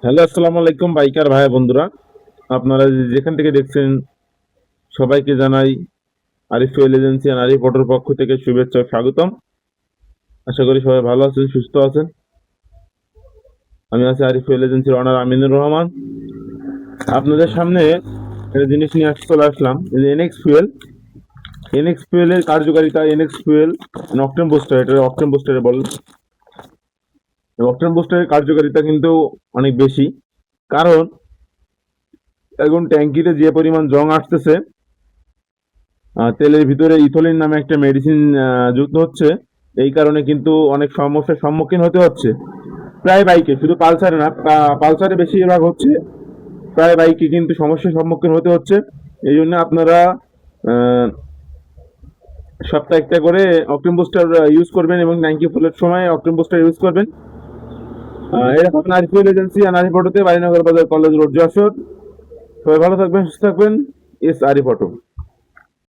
Hello, আসসালামু আলাইকুম biker ভাই বন্ধুরা। আপনারা যেখান থেকে দেখছেন সবাইকে জানাই আরিফ ফুয়েল এজেন্সি আর আরিফ অটোর পক্ষ থেকে শুভেচ্ছা ও স্বাগতম। আশা করি সবাই ভালো আছেন, সুস্থ আছেন। আমি আছি আরিফ ফুয়েল এজেন্সির অনার আমিনুর রহমান। আপনাদের সামনে একটা জিনিস নিয়ে চলে আসলাম, এনএক্স ফুয়েল। এনএক্স ফুয়েলের কার্যকারিতা, এনএক্স ফুয়েল অকটেন বুস্টার, এটা অকটেন বুস্টারে বলেন। অকটেন বুস্টারের কার্যকারিতা কিন্তু অনেক বেশি, কারণ এখন ট্যাঙ্কিতে যে পরিমাণ জং আসতেছে, তেলের ভিতরে ইথিলিন নামে একটা মেডিসিন যুক্ত হচ্ছে। এই কারণে কিন্তু অনেক সমস্যার সম্মুখীন হতে হচ্ছে প্রায় বাইকে, শুধু পালসারে না, পালসারে বেশিরভাগ হচ্ছে, প্রায় বাইকে কিন্তু সমস্যার সম্মুখীন হতে হচ্ছে। এই জন্য আপনারা আহ, সপ্তাহে একটা করে অকটেন বুস্টার ইউজ করবেন এবং ট্যাঙ্কি ফুলের সময় অকটেন বুস্টার ইউজ করবেন। এটা পাবেন আরিফ ফুয়েল এজেন্সি আর আরিফ অটোতে, বাড়িনগর বাজার, কলেজ রোড, যশোর। সবাই ভালো থাকবেন, সুস্থ থাকবেন। S Arif auto.